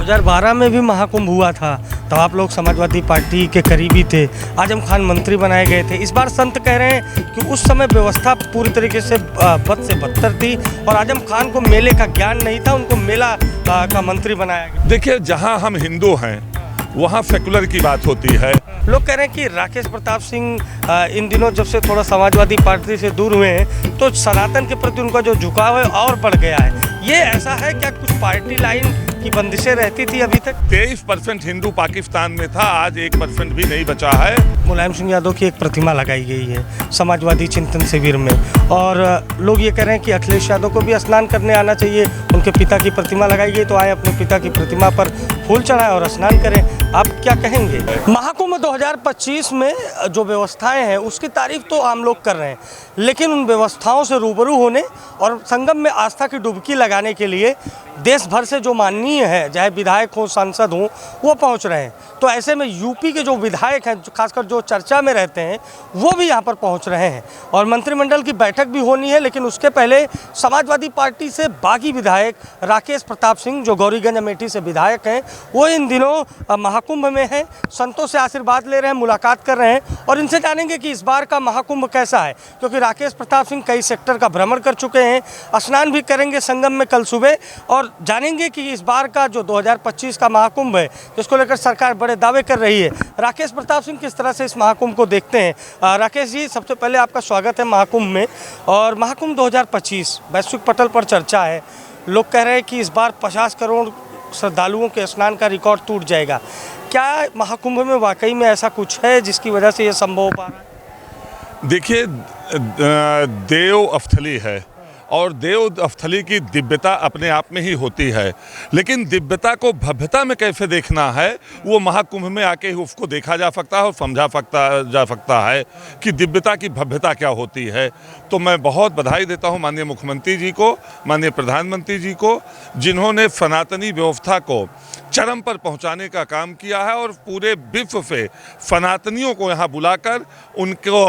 2012 में भी महाकुंभ हुआ था, तब आप लोग समाजवादी पार्टी के करीबी थे। आजम खान मंत्री बनाए गए थे। इस बार संत कह रहे हैं कि उस समय व्यवस्था पूरी तरीके से बद से बदतर थी और आजम खान को मेले का ज्ञान नहीं था, उनको मेला का मंत्री बनाया गया। देखिए, जहां हम हिंदू हैं वहां सेकुलर की बात होती है। लोग कह रहे हैं कि राकेश प्रताप सिंह इन दिनों जब से थोड़ा समाजवादी पार्टी से दूर हुए हैं तो सनातन के प्रति उनका जो झुकाव है और बढ़ गया है। ये ऐसा है क्या? कुछ पार्टी लाइन की बंदिशें रहती थी अभी तक? 23% हिंदू पाकिस्तान में था, आज 1% भी नहीं बचा है। मुलायम सिंह यादव की एक प्रतिमा लगाई गई है समाजवादी चिंतन शिविर में, और लोग ये कह रहे हैं कि अखिलेश यादव को भी स्नान करने आना चाहिए। उनके पिता की प्रतिमा लगाई गई तो आए अपने पिता की प्रतिमा पर फूल चढ़ाएं और स्नान करें। आप क्या कहेंगे? महाकुंभ 2025 में जो व्यवस्थाएं हैं उसकी तारीफ तो आम लोग कर रहे हैं, लेकिन उन व्यवस्थाओं से रूबरू होने और संगम में आस्था की डुबकी लगाने के लिए देश भर से जो माननीय है, चाहे विधायक हो, सांसद हो, वो पहुंच रहे हैं। तो ऐसे में यूपी के जो विधायक हैं, खासकर जो चर्चा में रहते हैं, वो भी यहाँ पर पहुँच रहे हैं और मंत्रिमंडल की बैठक भी होनी है। लेकिन उसके पहले समाजवादी पार्टी से बागी विधायक राकेश प्रताप सिंह, जो गौरीगंज अमेठी से विधायक हैं, वो इन दिनों महाकुंभ में हैं, संतों से आशीर्वाद ले रहे हैं, मुलाकात कर रहे हैं और इनसे जानेंगे कि इस बार का महाकुंभ कैसा है। क्योंकि राकेश प्रताप सिंह कई सेक्टर का भ्रमण कर चुके हैं, स्नान भी करेंगे संगम में कल सुबह, और जानेंगे कि इस बार का जो 2025 का महाकुंभ है, जिसको लेकर सरकार बड़े दावे कर रही है, राकेश प्रताप सिंह किस तरह से इस महाकुंभ को देखते हैं। राकेश जी, सबसे पहले आपका स्वागत है महाकुंभ में। और महाकुंभ 2025 वैश्विक पटल पर चर्चा है। लोग कह रहे हैं कि इस बार 50 करोड़ श्रद्धालुओं के स्नान का रिकॉर्ड टूट जाएगा। क्या महाकुंभ में वाकई में ऐसा कुछ है जिसकी वजह से ये संभव हो पा रहा है? देखिए, देव अवथली है और देव अवथली की दिव्यता अपने आप में ही होती है, लेकिन दिव्यता को भव्यता में कैसे देखना है वो महाकुंभ में आके ही उसको देखा जा सकता है और समझा जा सकता है कि दिव्यता की भव्यता क्या होती है। तो मैं बहुत बधाई देता हूँ माननीय मुख्यमंत्री जी को, माननीय प्रधानमंत्री जी को, जिन्होंने सनातनी व्यवस्था को चरम पर पहुंचाने का काम किया है और पूरे विश्व से सनातनियों को यहाँ बुलाकर उनको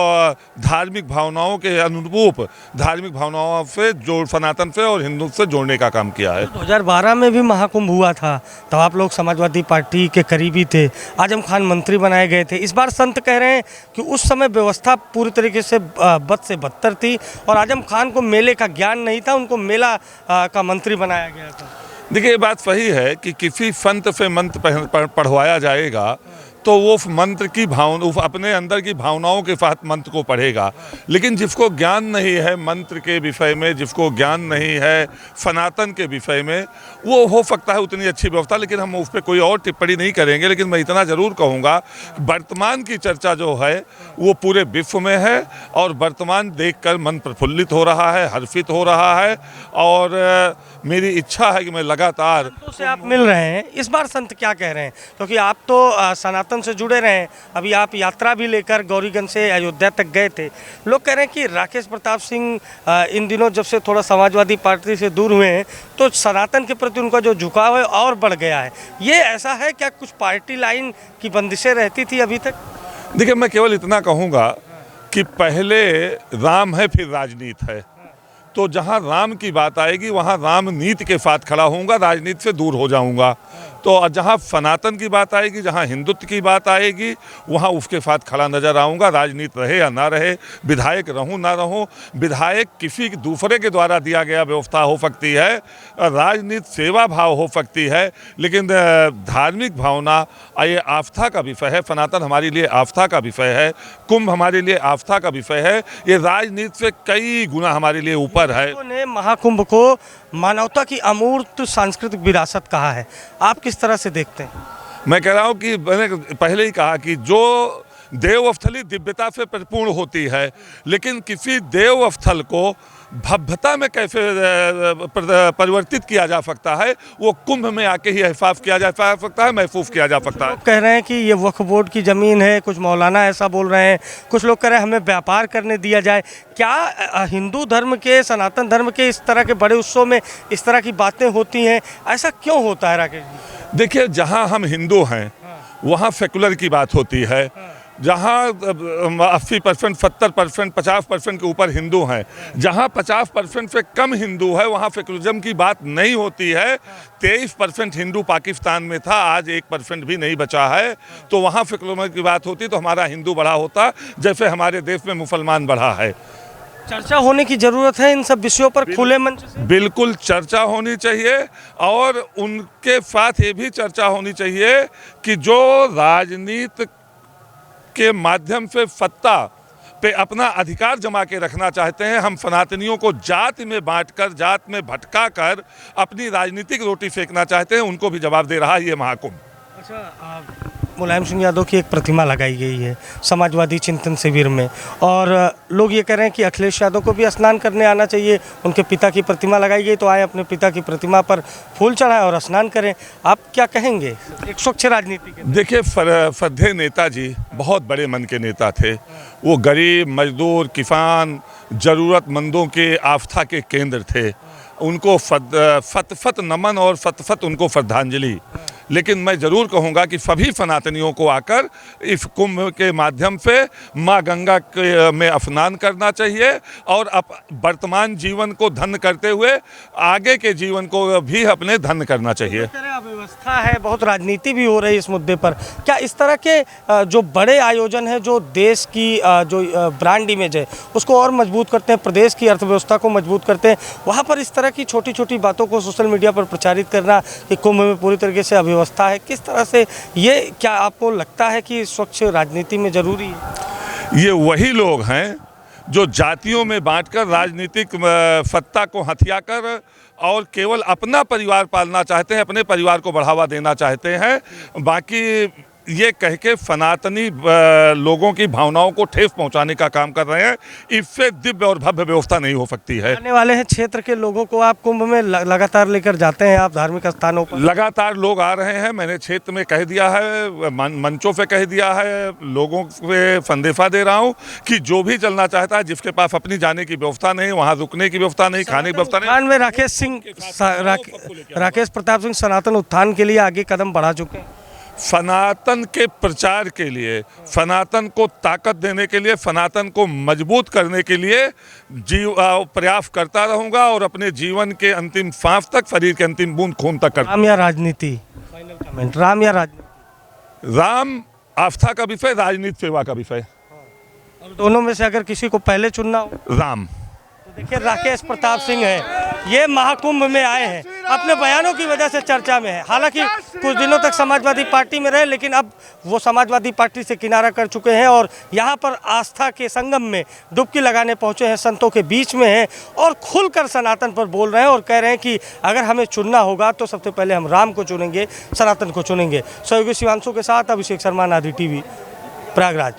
धार्मिक भावनाओं के अनुरूप धार्मिक भावनाओं से सनातन से और हिंदू से जोड़ने का काम किया है। 2012 में भी महाकुंभ हुआ था, तब आप लोग समाजवादी पार्टी के करीबी थे। आजम खान मंत्री बनाए गए थे। इस बार संत कह रहे हैं कि उस समय व्यवस्था पूरी तरीके से बद से बदतर थी और आजम खान को मेले का ज्ञान नहीं था, उनको मेला का मंत्री बनाया गया था। देखिए, ये बात सही है कि किसी संत से मंत्र पढ़वाया जाएगा तो वो मंत्र की भावना अपने अंदर की भावनाओं के साथ मंत्र को पढ़ेगा, लेकिन जिसको ज्ञान नहीं है मंत्र के विषय में, जिसको ज्ञान नहीं है सनातन के विषय में, वो हो सकता है उतनी अच्छी व्यवस्था, लेकिन हम उस पर कोई और टिप्पणी नहीं करेंगे। लेकिन मैं इतना ज़रूर कहूँगा, वर्तमान की चर्चा जो है वो पूरे विश्व में है और वर्तमान देखकर मन प्रफुल्लित हो रहा है, हर्षित हो रहा है और मेरी इच्छा है कि मैं लगातार संतों से आप मिल रहे हैं। इस बार संत क्या कह रहे हैं? क्योंकि आप तो सनातन से जुड़े रहे हैं, अभी आप यात्रा भी लेकर गौरीगंज से अयोध्या तक गए थे। लोग कह रहे हैं कि राकेश प्रताप सिंह इन दिनों जब से थोड़ा समाजवादी पार्टी से दूर हुए हैं तो सनातन के प्रति उनका जो झुकाव है और बढ़ गया है। ये ऐसा है क्या? कुछ पार्टी लाइन की बंदिशें रहती थी अभी तक? देखिए, मैं केवल इतना कहूँगा कि पहले राम है फिर राजनीति है, तो जहाँ राम की बात आएगी वहाँ रामनीति के साथ खड़ा होऊंगा, राजनीति से दूर हो जाऊंगा। तो जहाँ सनातन की बात आएगी, जहाँ हिंदुत्व की बात आएगी, वहाँ उसके साथ खड़ा नजर आऊँगा। राजनीति रहे या ना रहे, विधायक रहूँ ना रहूँ, विधायक किसी दूसरे के द्वारा दिया गया व्यवस्था हो सकती है, राजनीति सेवा भाव हो सकती है, लेकिन धार्मिक भावना ये आस्था का विषय है। सनातन हमारे लिए आस्था का विषय है, कुंभ हमारे लिए आस्था का विषय है, ये राजनीति से कई गुना हमारे लिए ऊपर है। उन्होंने महाकुंभ को मानवता की अमूर्त सांस्कृतिक विरासत कहा है। आप किस तरह से देखते हैं? मैं कह रहा हूँ कि मैंने पहले ही कहा कि जो देव अवथली दिव्यता से परिपूर्ण होती है, लेकिन किसी देव अवथल को भव्यता में कैसे परिवर्तित किया जा सकता है, वो कुंभ में आके ही एहसास किया जा सकता है, महसूस किया जा सकता है। लोग कह रहे हैं कि ये वक्फ बोर्ड की ज़मीन है, कुछ मौलाना ऐसा बोल रहे हैं, कुछ लोग कह रहे हैं हमें व्यापार करने दिया जाए। क्या हिंदू धर्म के, सनातन धर्म के इस तरह के बड़े उत्सव में इस तरह की बातें होती हैं? ऐसा क्यों होता है राकेश जी? देखिए, जहाँ हम हिंदू हैं वहाँ सेकुलर की बात होती है। जहाँ 80%, 70%, 50% के ऊपर हिंदू हैं, जहाँ 50% से कम हिंदू है वहाँ सेकुलरिज्म की बात नहीं होती है। 23% हिंदू पाकिस्तान में था, आज 1% भी नहीं बचा है, तो वहाँ सेकुलरिज्म की बात होती तो हमारा हिंदू बढ़ा होता, जैसे हमारे देश में मुसलमान बढ़ा है। चर्चा होने की जरूरत है इन सब विषयों पर खुले मंच से। बिल्कुल चर्चा होनी चाहिए, और उनके साथ ये भी चर्चा होनी चाहिए कि जो राजनीति के माध्यम से सत्ता पे अपना अधिकार जमा के रखना चाहते हैं, हम सनातनियों को जात में बांटकर, जात में भटका कर अपनी राजनीतिक रोटी फेंकना चाहते हैं, उनको भी जवाब दे रहा है ये महाकुंभ। अच्छा, मुलायम सिंह यादव की एक प्रतिमा लगाई गई है समाजवादी चिंतन शिविर में, और लोग ये कह रहे हैं कि अखिलेश यादव को भी स्नान करने आना चाहिए। उनके पिता की प्रतिमा लगाई गई तो आए अपने पिता की प्रतिमा पर फूल चढ़ाएं और स्नान करें। आप क्या कहेंगे एक स्वच्छ राजनीति के? देखिए, श्रद्धेय नेताजी बहुत बड़े मन के नेता थे। वो गरीब, मजदूर, किसान, ज़रूरतमंदों के आस्था के केंद्र थे। उनको फत नमन और फत उनको श्रद्धांजलि। लेकिन मैं ज़रूर कहूँगा कि सभी सनातनियों को आकर इस कुंभ के माध्यम से माँ गंगा में स्नान करना चाहिए, और वर्तमान जीवन को धन्य करते हुए आगे के जीवन को भी अपने धन्य करना चाहिए। व्यवस्था है, बहुत राजनीति भी हो रही है इस मुद्दे पर। क्या इस तरह के जो बड़े आयोजन है, जो देश की जो ब्रांड इमेज है उसको और मजबूत करते हैं, प्रदेश की अर्थव्यवस्था को मजबूत करते हैं, वहाँ पर इस तरह की छोटी छोटी बातों को सोशल मीडिया पर प्रचारित करना कि कुंभ में पूरी तरीके से अव्यवस्था है, किस तरह से ये, क्या आपको लगता है कि स्वच्छ राजनीति में जरूरी है? ये वही लोग हैं जो जातियों में बांटकर राजनीतिक सत्ता को हथियाकर और केवल अपना परिवार पालना चाहते हैं, अपने परिवार को बढ़ावा देना चाहते हैं। बाकी ये कह के सनातनी लोगों की भावनाओं को ठेस पहुंचाने का काम कर रहे हैं। इससे दिव्य और भव्य व्यवस्था नहीं हो सकती है। आने वाले हैं क्षेत्र के लोगों को आप कुंभ में लगातार लेकर जाते हैं, आप धार्मिक स्थानों पर? लगातार लोग आ रहे हैं। मैंने क्षेत्र में कह दिया है, मंचों पे कह दिया है, लोगों पे संदेशा दे रहा हूं कि जो भी चलना चाहता है, जिसके पास अपनी जाने की व्यवस्था नहीं, वहां रुकने की व्यवस्था नहीं, खाने की व्यवस्था नहीं। में राकेश प्रताप सिंह सनातन उत्थान के लिए आगे कदम बढ़ा चुके हैं। सनातन के प्रचार के लिए, सनातन को ताकत देने के लिए, सनातन को मजबूत करने के लिए प्रयास करता रहूंगा, और अपने जीवन के अंतिम सांस तक, शरीर के अंतिम बूंद खून तक कर। राम या राजनीति? फाइनल कमेंट, राम या राजनीति? राम आस्था का विषय, राजनीति सेवा का विषय। और दोनों में से अगर किसी को पहले चुनना हो? राम। तो देखिए, राकेश प्रताप सिंह है, ये महाकुंभ में आए हैं, अपने बयानों की वजह से चर्चा में है। हालांकि कुछ दिनों तक समाजवादी पार्टी में रहे, लेकिन अब वो समाजवादी पार्टी से किनारा कर चुके हैं और यहाँ पर आस्था के संगम में डुबकी लगाने पहुँचे हैं, संतों के बीच में हैं, और खुलकर सनातन पर बोल रहे हैं और कह रहे हैं कि अगर हमें चुनना होगा तो सबसे पहले हम राम को चुनेंगे, सनातन को चुनेंगे। सहयोगी शिवांशु के साथ अभिषेक शर्मा, नारी टीवी, प्रयागराज।